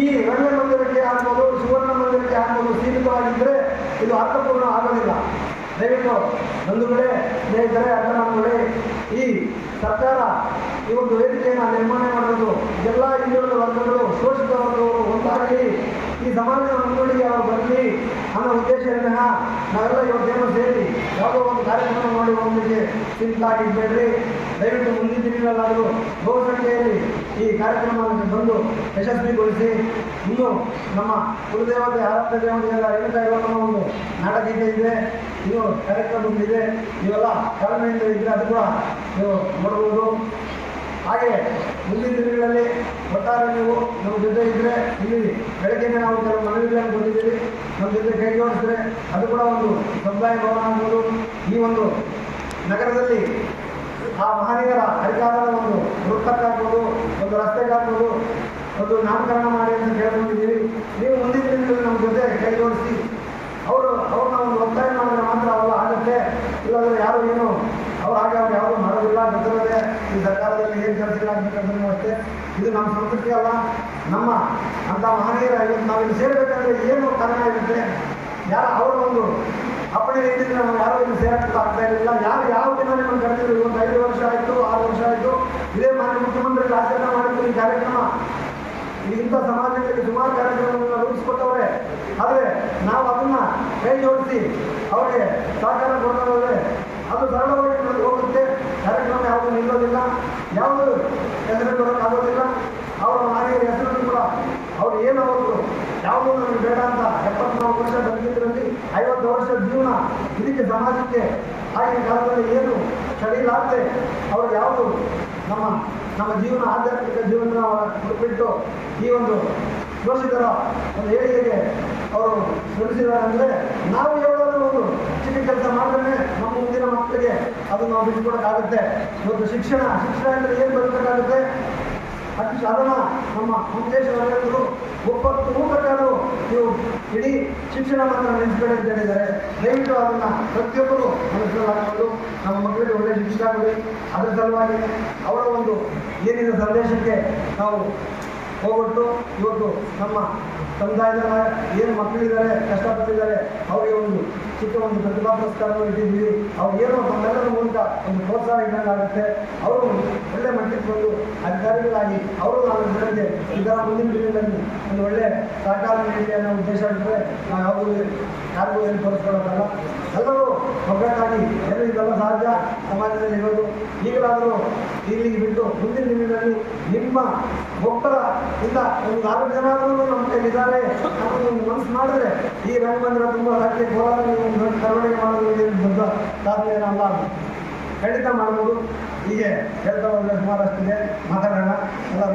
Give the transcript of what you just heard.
ಈ ರಂಗ ಮಂದಿರಕ್ಕೆ ಆಗ್ಬೋದು, ಸುವರ್ಣ ಮಂದಿರಕ್ಕೆ ಆಗ್ಬೋದು ಸೀಮಿತವಾಗಿದ್ದರೆ ಇದು ಅರ್ಥಪೂರ್ಣ ಆಗೋದಿಲ್ಲ. ದಯವಿಟ್ಟು ಬಂಧುಗಳೇ, ಸ್ನೇಹಿತರೆ, ಅಣ್ಣನಗಳೇ, ಈ ಸರ್ಕಾರ ಈ ಒಂದು ವೇದಿಕೆಯನ್ನು ನಿರ್ಮಾಣ ಮಾಡೋದು ಎಲ್ಲ ಹಿಂದುಳಿದ ವರ್ಗಗಳು, ಶೋಷಿತ ವರ್ಗಗಳು ಒಂದಾಗಿ ಈ ಸಮಾಜದ ಮುನ್ನುಡಿಗೆ ಅವರು ಬರಲಿ ಅನ್ನೋ ಉದ್ದೇಶದಿಂದ ನಾವೆಲ್ಲ ಇವತ್ತೇನೋ ಸೇರಿ ಯಾವುದೋ ಒಂದು ಕಾರ್ಯಕ್ರಮ ಮಾಡಿ ಹೋಗಲಿಕ್ಕೆ ಸೀಮಿತವಾಗಿದ್ದೇವೆ. ದಯವಿಟ್ಟು ಮುಂದಿನ ದಿನಗಳಲ್ಲಾದರೂ ಬಹುಸಂಖ್ಯೆಯಲ್ಲಿ ಈ ಕಾರ್ಯಕ್ರಮವನ್ನು ಬಂದು ಯಶಸ್ವಿಗೊಳಿಸಿ, ಇನ್ನು ನಮ್ಮ ಕುಲದೇವತೆ, ಆರಾಧ್ಯ ದೇವತೆಗಳ ಎನ್ನುತ್ತಾ ಇರುವ ಒಂದು ನಾಟಕೀಯತೆ ಇದೆ, ಇನ್ನು ಕಾರ್ಯಕ್ರಮ ಇದೆ. ನೀವೆಲ್ಲ ತಾಳ್ಮೆಯಿಂದ ಇದ್ದರೆ ಅದು ಕೂಡ ನೀವು ನೋಡ್ಬೋದು. ಹಾಗೆ ಮುಂದಿನ ದಿನಗಳಲ್ಲಿ ಒಟ್ಟಾರೆ ನೀವು ನಮ್ಮ ಜೊತೆ ಇದ್ದರೆ, ಇಲ್ಲಿ ಬೆಳಗ್ಗೆನೇ ನಾವು ಕೆಲವು ಮನವಿಗಳನ್ನು ಬಂದಿದ್ದೀವಿ, ನಮ್ಮ ಜೊತೆ ಕೈ ಜೋಡಿಸಿದ್ರೆ ಅದು ಕೂಡ ಒಂದು ಸಮುದಾಯ ಭವನ ಆಗ್ಬೋದು. ಈ ಒಂದು ನಗರದಲ್ಲಿ ಆ ಮಹನೀಯರ ಹರಿಕಾರದ ಒಂದು ವೃತ್ತಕ್ಕಾಗ್ಬೋದು, ಒಂದು ರಸ್ತೆಗಾಗ್ಬೋದು, ಒಂದು ನಾಮಕರಣ ಮಾಡಿ ಅಂತ ಕೇಳ್ಕೊಂಡಿದ್ದೀವಿ. ನೀವು ಮುಂದಿನ ದಿನಗಳಲ್ಲಿ ನಮ್ಮ ಜೊತೆ ಕೈ ಜೋಡಿಸಿ ಅವ್ರನ್ನ ಒಂದು ಒತ್ತಾಯ ಮಾಡಿದ್ರೆ ಮಾತ್ರ ಅವೆಲ್ಲ ಆಗುತ್ತೆ. ಇಲ್ಲಾಂದರೆ ಯಾರು ಏನು ಅವ್ರು ಹಾಗೆ ಅವ್ರು ಯಾವುದೂ ಮಾಡೋದಿಲ್ಲ. ಗೊತ್ತಿರೋದೆ ಈ ಸರ್ಕಾರದಲ್ಲಿ ಏನು ಕೆಲಸಗಳಾಗಬೇಕಂದ್ರೂ ಅಷ್ಟೇ. ಇದು ನಮ್ಮ ಸಂಸ್ಕೃತಿ ಅಲ್ಲ. ನಮ್ಮ ಅಂಥ ಮಹನೀಯರ ಇವತ್ತು ನಾವು ಇಲ್ಲಿ ಸೇರಬೇಕಂದ್ರೆ ಏನು ಕಾರಣ ಇರುತ್ತೆ? ಅವರ ಒಂದು ಅಪ್ಪಣೆ ಇದ್ದಿದ್ರೆ ನಾವು ಯಾರು ಇಲ್ಲಿ ಸೇರಕ್ಕೆ ಆಗ್ತಾ ಇರಲಿಲ್ಲ. ಯಾವ ದಿನ ನಿಮ್ಮನ್ನು ಕರೆದಿದ್ರು? ಇವತ್ತು 5 ವರ್ಷ ಆಯಿತು, 6 ವರ್ಷ ಆಯಿತು. ಇದೇ ಮಾನ್ಯ ಮುಖ್ಯಮಂತ್ರಿಗಳು ಆಚರಣೆ ಮಾಡಿದ್ರು ಈ ಕಾರ್ಯಕ್ರಮ. ಇಂಥ ಸಮಾಜದಲ್ಲಿ ಸುಮಾರು ಕಾರ್ಯಕ್ರಮಗಳನ್ನು ರೂಪಿಸ್ಕೊಟ್ಟವ್ರೆ. ಆದರೆ ನಾವು ಅದನ್ನು ಕೈ ಜೋಡಿಸಿ ಅವರಿಗೆ ಸಹಕಾರ ಕೊಡೋದಾದರೆ ಅದು ಸರಳವಾಗಿ ಹೋಗುತ್ತೆ. ಕಾರ್ಯಕ್ರಮ ಯಾವುದು ನಿಲ್ಲೋದಿಲ್ಲ, ಯಾವುದು ಹೆಸರು ಕೊಡೋಕ್ಕಾಗೋದಿಲ್ಲ. ಅವರ ಮಹನೀಯರ ಹೆಸರನ್ನು ಕೂಡ ಅವ್ರು ಏನು ಅವರು ಯಾವುದೂ ನಮಗೆ ಬೇಡ ಅಂತ 74 ವರ್ಷ ಬದುಕಿದ್ರಲ್ಲಿ 50 ವರ್ಷದ ಜೀವನ ಇದಕ್ಕೆ ಸಮಾಜಕ್ಕೆ ಆಗಿನ ಕಾಲದಲ್ಲಿ ಏನು ಸಡಿಲಾಗದೆ ಅವ್ರು ಯಾವುದು ನಮ್ಮ ಜೀವನ, ಆಧ್ಯಾತ್ಮಿಕ ಜೀವನ ಬಿಟ್ಟು ಈ ಒಂದು ಶೋಷಿತರ ಒಂದು ಏಳಿಗೆಗೆ ಅವರು ಶ್ರಮಿಸಿದ್ದಾರೆ. ಅಂದರೆ ನಾವು ಯಾವುದಾದ್ರೂ ಒಂದು ಚಿಕ್ಕ ಕೆಲಸ ಮಾಡಿದ್ರೆ ನಮ್ಮ ಮುಂದಿನ ಮಕ್ಕಳಿಗೆ ಅದು ನಾವು ಬಿಟ್ಕೊಡೋಕ್ಕಾಗುತ್ತೆ. ಇವತ್ತು ಶಿಕ್ಷಣ ಅಂದರೆ ಏನು ಬರಬೇಕಾಗುತ್ತೆ? ಅದನ್ನು ನಮ್ಮ ದೇಶದ ರೈತರು 30 ಪ್ರಕಾರರು ನೀವು ಇಡೀ ಶಿಕ್ಷಣ ಮಾತ್ರ ನೆನೆಸ್ಬೇಡಿ ಅಂತ ಹೇಳಿದ್ದಾರೆ. ದಯವಿಟ್ಟು ಅದನ್ನು ಪ್ರತಿಯೊಬ್ಬರು ಮನಸ್ಸಿನಲ್ಲಿ ನಮ್ಮ ಮಕ್ಕಳಿಗೆ ಒಳ್ಳೆಯ ಶಿಕ್ಷಣ ಕೊಡಿ. ಅದರ ಸಲುವಾಗಿ ಅವರ ಒಂದು ಏನಿದೆ ಸಂದೇಶಕ್ಕೆ ನಾವು ಹೋಗ್ಬಿಟ್ಟು ಇವತ್ತು ನಮ್ಮ ಸಮುದಾಯದ ಏನು ಮಕ್ಕಳಿದ್ದಾರೆ, ಕಷ್ಟಪಟ್ಟಿದ್ದಾರೆ, ಅವರಿಗೆ ಒಂದು ಚಿಕ್ಕ ಒಂದು ಪ್ರತಿಭಾ ಪುರಸ್ಕಾರವನ್ನು ಇಟ್ಟಿದ್ದೀವಿ. ಅವ್ರು ಏನೋ ನಮ್ಮೆಲ್ಲರ ಮೂಲಕ ಒಂದು ಪ್ರೋತ್ಸಾಹ ಇದ್ದಂಗಾಗುತ್ತೆ. ಅವರು ಒಳ್ಳೆ ಮಟ್ಟಕ್ಕೆ ಬಂದು ಅಧಿಕಾರಿಗಳಾಗಿ ಅವರು ನಾವು ಜನರಿಗೆ ಇದರ ಮುಂದಿನ ದಿನಗಳಲ್ಲಿ ಒಂದು ಒಳ್ಳೆಯ ಸಹಕಾರ ನೀಡಲಿ ಅನ್ನೋ ಉದ್ದೇಶ ಇದ್ದರೆ ನಾವು ಯಾರಿಗೂ ಏನು ತೋರಿಸ್ಕೊಳ್ಳೋಕ್ಕಲ್ಲ. ಎಲ್ಲರೂ ಒಗ್ಗಟ್ಟಾಗಿ ಇದೆಲ್ಲ ಸಹಜ ಸಮಾಜದಲ್ಲಿ ಇರೋದು. ಈಗಲಾದರೂ ಇಲ್ಲಿಗೆ ಬಿಟ್ಟು ಮುಂದಿನ ದಿನಗಳಲ್ಲಿ ನಿಮ್ಮ ಒಬ್ಬರ ಇಂದ ಒಂದು 4 ಜನ ನಮ್ಮ ಕೈಲಿದ್ದಾರೆ ಅನ್ನೋದು ಒಂದು ಮನಸ್ಸು ಮಾಡಿದ್ರೆ ಈ ರಂಗಮಂದಿರ ತುಂಬ ರಾಜ್ಯ ಹೋರಾಟ ಮೆರವಣಿಗೆ ಮಾಡೋದು ಏನು ದೊಡ್ಡ ಸಾಧನೆ ಏನಲ್ಲ, ಖಂಡಿತ ಮಾಡ್ಬೋದು. ಹೀಗೆ ಹೇಳ್ತಾ ಹೋದರೆ ಸುಮಾರಷ್ಟಿದೆ, ಮಾತಾಡೋಣ. ಎಲ್ಲರೂ